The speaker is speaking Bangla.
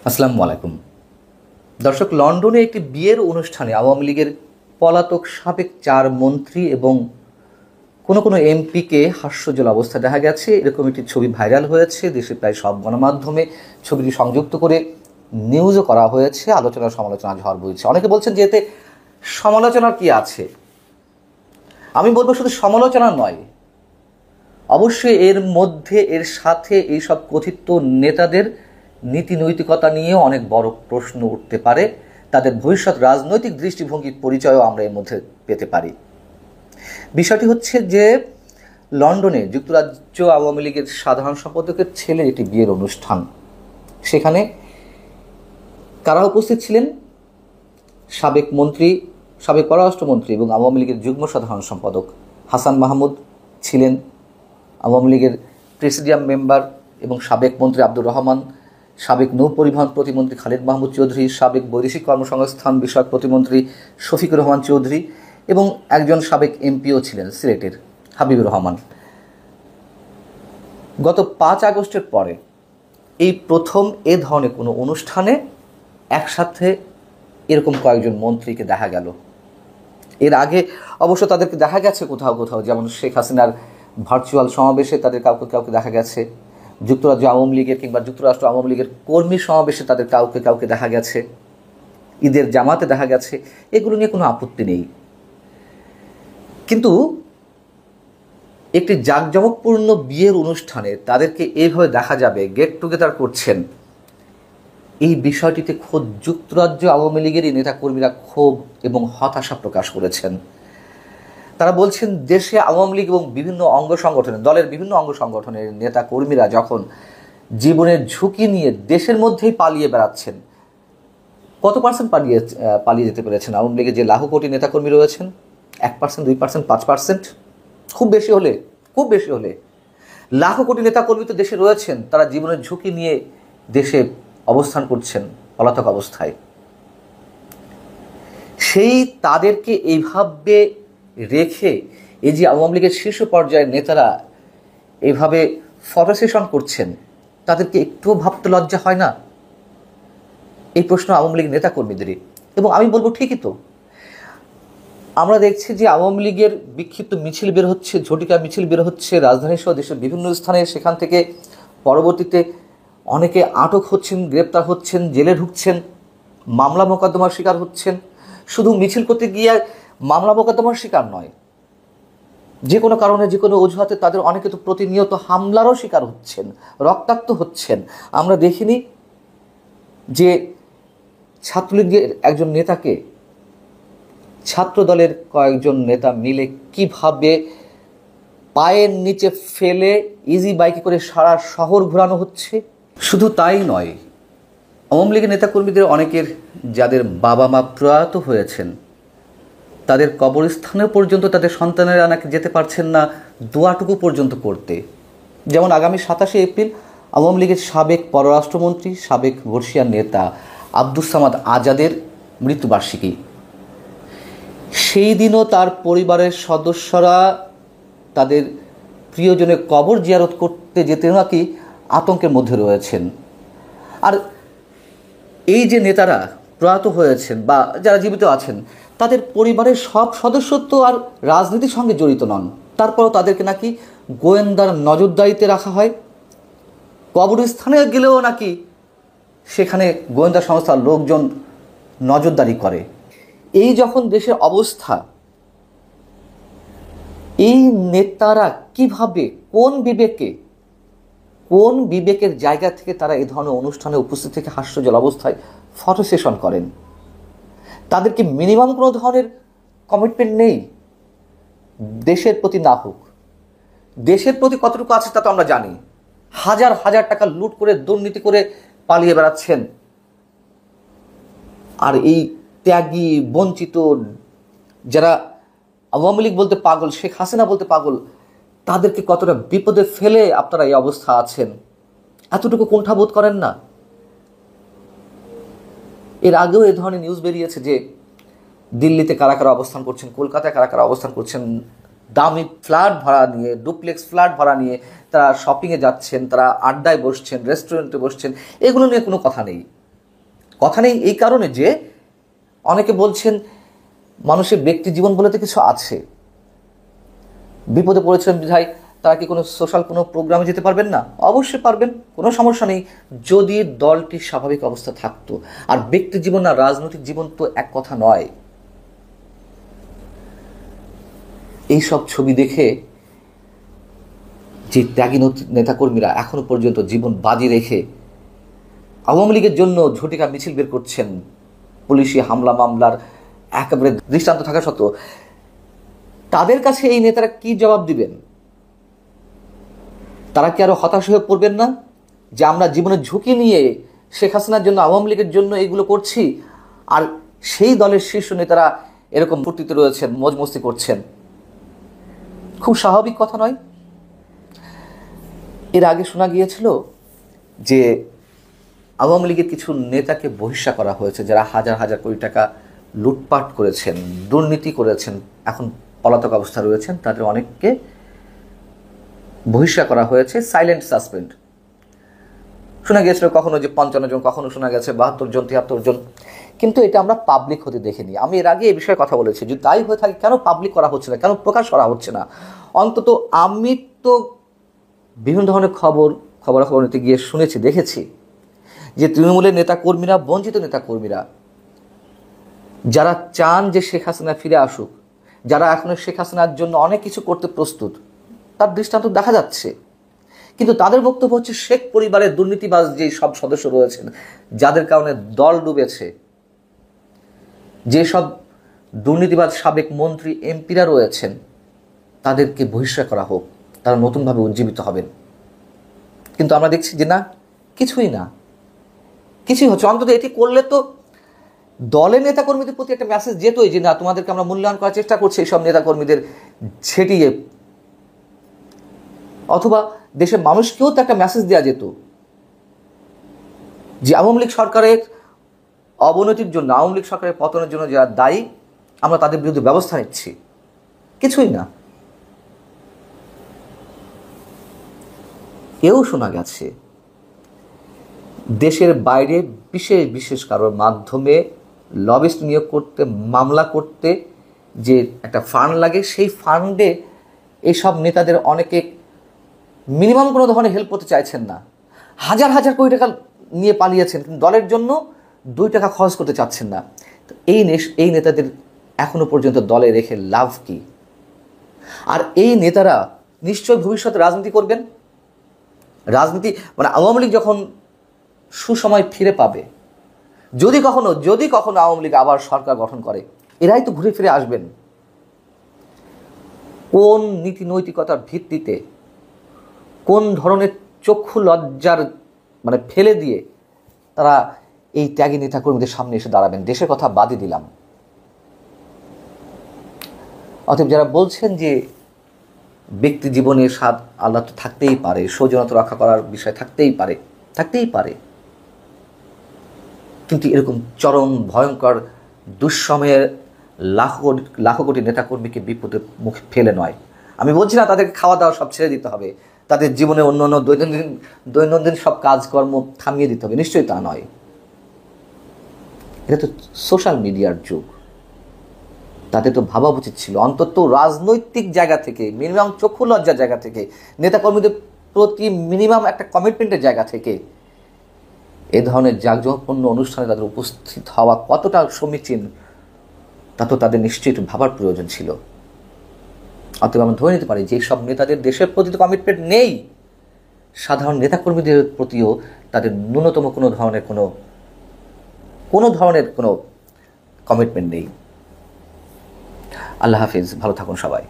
আসসালামু আলাইকুম দর্শক, লন্ডনে একটি বিয়ের অনুষ্ঠানে আওয়ামী লীগের পলাতক সাবেক 4 মন্ত্রী এবং কোনো এমপিকে হাস্যজ্জ্বল অবস্থায় দেখা গেছে। এরকম একটি ছবি ভাইরাল হয়েছে। দেশের প্রায় সব গণমাধ্যমে ছবিটি সংযুক্ত করে নিউজও করা হয়েছে। আলোচনা সমালোচনা ঝড় বইছে। অনেকে বলছেন যে এতে সমালোচনার কি আছে। আমি বলবো শুধু সমালোচনা নয়, অবশ্যই এর সাথে এইসব কথিত নেতাদের নীতি নৈতিকতা নিয়েও অনেক বড় প্রশ্ন উঠতে পারে। তাদের ভবিষ্যৎ রাজনৈতিক দৃষ্টিভঙ্গির পরিচয়ও আমরা এর মধ্যে পেতে পারি। বিষয়টি হচ্ছে যে লন্ডনে যুক্তরাজ্য আওয়ামী লীগের সাধারণ সম্পাদকের ছেলের একটি বিয়ের অনুষ্ঠান। সেখানে কারা উপস্থিত ছিলেন? সাবেক পররাষ্ট্রমন্ত্রী এবং আওয়ামী লীগের যুগ্ম সাধারণ সম্পাদক হাসান মাহমুদ ছিলেন, আওয়ামী লীগের প্রেসিডিয়াম মেম্বার এবং সাবেক মন্ত্রী আব্দুর রহমান, সাবেক নৌ পরিবহন প্রতিমন্ত্রী খালিদ মাহমুদ চৌধুরী, সাবেক বৈদেশিক কর্মসংস্থান বিষয়ক প্রতিমন্ত্রী শফিকুর রহমান চৌধুরী এবং একজন সাবেক এমপিও ছিলেন সিলেটের হাবিবুর রহমান। গত 5 আগস্টের পরে এই প্রথম এ ধরনের কোনো অনুষ্ঠানে একসাথে এরকম কয়েকজন মন্ত্রীকে দেখা গেল। এর আগে অবশ্য তাদেরকে দেখা গেছে কোথাও কোথাও, যেমন শেখ হাসিনার ভার্চুয়াল সমাবেশে তাদের কাউকে দেখা গেছে, যুক্তরাজ্য আওয়ামী লীগের কিংবা যুক্তরাষ্ট্র আওয়ামী লীগের কর্মী সমাবেশে তাদের কাউকে দেখা গেছে, ঈদের জামাতে দেখা গেছে। এগুলো নিয়ে কোনো আপত্তি নেই, কিন্তু একটি জাঁকজমকপূর্ণ বিয়ের অনুষ্ঠানে তাদেরকে এইভাবে দেখা যাবে গেট টুগেদার করছেন, এই বিষয়টিতে খোদ যুক্তরাজ্য আওয়ামী লীগেরই নেতাকর্মীরা ক্ষোভ এবং হতাশা প্রকাশ করেছেন। তারা বলছেন, দেশে আওয়ামী লীগ এবং দলের বিভিন্ন অঙ্গ সংগঠনের নেতাকর্মীরা যখন জীবনের ঝুঁকি নিয়ে দেশের মধ্যেই পালিয়ে বেড়াচ্ছেন, কত পার্সেন্ট পালিয়ে যেতে পেরেছেন? আওয়ামী লীগের যে লাখো কোটি নেতাকর্মী রয়েছেন, 1%, 2%, 5%, খুব বেশি হলে লাখো কোটি নেতাকর্মী তো দেশে রয়েছেন। তারা জীবনের ঝুঁকি নিয়ে দেশে অবস্থান করছেন পলাতক অবস্থায়। সেই তাদেরকে এইভাবে রেখে এই যে আওয়ামী লীগের শীর্ষ পর্যায়ের নেতারা এইভাবে ফটো সেশন করছেন, তাদেরকে একটুও ভাবতে লজ্জা হয় না? এই প্রশ্ন আওয়ামী লীগ নেতাকর্মীদেরই। এবং আমি বলবো, ঠিকই তো। আমরা দেখছি যে আওয়ামী লীগের বিক্ষিপ্ত মিছিল বের হচ্ছে, ঝটিকা মিছিল বের হচ্ছে রাজধানী সহ দেশের বিভিন্ন স্থানে। সেখান থেকে পরবর্তীতে অনেকে আটক হচ্ছেন, গ্রেপ্তার হচ্ছেন, জেলে ঢুকছেন, মামলা মোকদ্দমার শিকার হচ্ছেন। শুধু মিছিল করতে গিয়ে মামলা মোকদ্দমার শিকার নয়, যে কোনো কারণে যে কোনো অজুহাতে তাদের অনেকে তো প্রতিনিয়ত হামলারও শিকার হচ্ছেন, রক্তাক্ত হচ্ছেন। আমরা দেখিনি যে ছাত্রলীগের একজন নেতাকে ছাত্রদলের কয়েকজন নেতা মিলে কিভাবে পায়ের নিচে ফেলে ইজি বাইকে করে সারা শহর ঘোরানো হচ্ছে। শুধু তাই নয়, আওয়ামী লীগের নেতাকর্মীদের অনেকের যাদের বাবা মা প্রয়াত হয়েছেন, তাদের কবরস্থানে পর্যন্ত তাদের সন্তানেরা নাকি যেতে পারছেন না দোয়াটুকু পর্যন্ত করতে। যেমন আগামী 27শে এপ্রিল আওয়ামী লীগের সাবেক পররাষ্ট্রমন্ত্রী, সাবেক বর্ষিয়ান নেতা আব্দুস সামাদ আজাদের মৃত্যুবার্ষিকী। সেই দিনও তার পরিবারের সদস্যরা তাদের প্রিয়জনের কবর জিয়ারত করতে যেতে নাকি আতঙ্কের মধ্যে রয়েছেন। আর এই যে নেতারা প্রয়াত হয়েছেন বা যারা জীবিত আছেন, তাদের পরিবারের সব সদস্য তো আর রাজনীতির সঙ্গে জড়িত নন, তারপরও তাদেরকে নাকি গোয়েন্দার নজরদারিতে রাখা হয়। কবরস্থানে গেলেও নাকি সেখানে গোয়েন্দা সংস্থার লোকজন নজরদারি করে। এই যখন দেশের অবস্থা, এই নেতারা কিভাবে, কোন বিবেকের জায়গা থেকে তারা এই ধরনের অনুষ্ঠানে উপস্থিত থেকে হাস্যজ্জ্বল অবস্থায় ফটো সেশন করেন? তাদেরকে মিনিমাম কোনো ধরনের কমিটমেন্ট নেই দেশের প্রতি? না হোক, দেশের প্রতি কতটুকু আছে তা তো আমরা জানি। হাজার হাজার টাকা লুট করে, দুর্নীতি করে পালিয়ে বেড়াচ্ছেন। আর এই ত্যাগী, বঞ্চিত, যারা আওয়ামী লীগ বলতে পাগল, শেখ হাসিনা বলতে পাগল, তাদেরকে কতটা বিপদে ফেলে আপনারা এই অবস্থা আছেন, এতটুকু কুণ্ঠাবোধ করেন না? এর আগেও এই ধরনের নিউজ বেরিয়েছে যে দিল্লিতে কারা কারা অবস্থান করছেন, কলকাতায় কারা কারা অবস্থান করছেন, দামি ফ্ল্যাট ভাড়া নিয়ে, ডুপ্লেক্স ফ্ল্যাট ভাড়া নিয়ে তারা শপিংয়ে যাচ্ছেন, তারা আড্ডায় বসছেন, রেস্টুরেন্টে বসছেন। এগুলো নিয়ে কোনো কথা নেই। কথা নেই এই কারণে যে অনেকে বলছেন মানুষের ব্যক্তি জীবন বলে তো কিছু আছে, বিপদে পড়েছেন বিধায় তারা কি কোনো সোশ্যাল কোনো প্রোগ্রামে যেতে পারবেন না? অবশ্যই পারবেন, কোনো সমস্যা নেই, যদি দলটির স্বাভাবিক অবস্থা থাকতো। আর ব্যক্তি জীবন আর রাজনৈতিক জীবন তো এক কথা নয়। এইসব ছবি দেখে যে ত্যাগী নেতাকর্মীরা এখনো পর্যন্ত জীবন বাজি রেখে আওয়ামী লীগের জন্য ঝটিকা মিছিল বের করছেন, পুলিশি হামলা মামলার একেবারে দৃষ্টান্ত থাকা সত্ত্বেও, তাদের কাছে এই নেতারা কি জবাব দিবেন? তারা কি আরো হতাশ হয়ে পড়বেন না যে আমরা জীবনের ঝুঁকি নিয়ে শেখ হাসিনার জন্য, আওয়ামী লীগের জন্য এগুলো করছি, আর সেই দলের শীর্ষ নেতারা এরকম ফুর্তিতে রয়েছেন, মজ মস্তি করছেন? খুব স্বাভাবিক কথা নয়? এর আগে শোনা গিয়েছিল যে আওয়ামী লীগের কিছু নেতাকে বহিষ্কার করা হয়েছে, যারা হাজার হাজার কোটি টাকা লুটপাট করেছেন, দুর্নীতি করেছেন, এখন পলাতক অবস্থা রয়েছেন, তাদের অনেককে বহিষ্কার করা হয়েছে, সাইলেন্ট সাসপেন্ড। শোনা গিয়েছিল কখনো যে 55 জন, কখনো শোনা গেছে 72 জন, 73 জন, কিন্তু এটা আমরা পাবলিক হতে দেখিনি। আমি এর আগে এই বিষয়ে কথা বলেছি, যদি তাই হয়ে থাকে কেন পাবলিক করা হচ্ছে না, কেন প্রকাশ করা হচ্ছে না? অন্তত আমি তো বিভিন্ন ধরনের খবরাখবর নিতে গিয়ে শুনেছি, দেখেছি যে তৃণমূলের নেতাকর্মীরা, বঞ্চিত নেতাকর্মীরা যারা চান যে শেখ হাসিনা ফিরে আসুক, যারা এখনো শেখ হাসিনার জন্য অনেক কিছু করতে প্রস্তুত, তার দৃষ্টান্ত দেখা যাচ্ছে। কিন্তু তাদের বক্তব্য হচ্ছে শেখ পরিবারের দুর্নীতিবাজ যে সব সদস্য রয়েছেন, যাদের কারণে দল ডুবেছে, যেসব দুর্নীতিবাজ সাবেক মন্ত্রী এমপিরা রয়েছেন, তাদেরকে বহিষ্কার করা হোক, তারা নতুনভাবে উজ্জীবিত হবেন। কিন্তু আমরা দেখছি যে না, কিছুই না, কিছুই হচ্ছে। অন্তত এটি করলে তো দলের নেতাকর্মীদের প্রতি একটা মেসেজ যেতই যে না, তোমাদেরকে আমরা মূল্যায়ন করার চেষ্টা করছি এইসব নেতাকর্মীদের ছেটিয়ে, অথবা দেশের মানুষকেও তো একটা মেসেজ দেওয়া যেত যে আওয়ামী লীগ সরকারের অবনতির জন্য, আওয়ামী লীগ সরকারের পতনের জন্য যারা দায়ী, আমরা তাদের বিরুদ্ধে ব্যবস্থা নিচ্ছি। কিছুই না। এও শোনা গেছে দেশের বাইরে বিশেষ বিশেষ কারোর মাধ্যমে লবিস্ট নিয়োগ করতে, মামলা করতে যে একটা ফান্ড লাগে, সেই ফান্ডে এইসব নেতাদের অনেকে মিনিমাম কোনো ধরনের হেল্প করতে চাইছেন না। হাজার হাজার কোটি টাকা নিয়ে পালিয়েছেন, কিন্তু দলের জন্য 2 টাকা খরচ করতে চাচ্ছেন না। তো এই নেতাদের এখনো পর্যন্ত দলে রেখে লাভ কি? আর এই নেতারা নিশ্চয় ভবিষ্যতে রাজনীতি করবেন। রাজনীতি মানে আওয়ামী লীগ যখন সুসময় ফিরে পাবে, যদি কখনো আওয়ামী লীগ আবার সরকার গঠন করে, এরাই তো ঘুরে ফিরে আসবেন। কোন নীতি নৈতিকতার ভিত্তিতে, কোন ধরনের চক্ষু লজ্জার মানে ফেলে দিয়ে তারা এই ত্যাগী নেতাকর্মীদের সামনে এসে দাঁড়াবেন? দেশের কথা বাদই দিলাম। অতএব যারা বলছেন যে ব্যক্তি জীবনের স্বাদ আল্লাহ তো থাকতেই পারে, সৌজন্যতা রক্ষা করার বিষয় থাকতেই পারে, কিন্তু এরকম চরম ভয়ঙ্কর দুঃসময়ের লাখো কোটি নেতাকর্মীকে বিপদের মুখে ফেলে নয়। আমি বলছি না তাদেরকে খাওয়া দাওয়া সব ছেড়ে দিতে হবে, তাদের জীবনে অন্য দৈনন্দিন সব কাজকর্ম থামিয়ে দিতে হবে, নিশ্চয়ই তা নয়। এটা তো সোশ্যাল মিডিয়ার যুগ, তাদের তো ভাবা উচিত ছিল অন্তত রাজনৈতিক জায়গা থেকে, মিনিমাম চক্ষু লজ্জার জায়গা থেকে, নেতাকর্মীদের প্রতি মিনিমাম একটা কমিটমেন্টের জায়গা থেকে এ ধরনের জাঁকজমকপূর্ণ অনুষ্ঠানে তাদের উপস্থিত হওয়া কতটা সমীচীন, তা তো তাদের নিশ্চয়ই একটু ভাবার প্রয়োজন ছিল। অতএব আমরা ধরে নিতে পারি যে সব নেতাদের দেশের প্রতি তো কমিটমেন্ট নেই, সাধারণ নেতাকর্মীদের প্রতিও তাদের ন্যূনতম কোনো ধরনের কোনো কমিটমেন্ট নেই। আল্লাহ হাফিজ, ভালো থাকুন সবাই।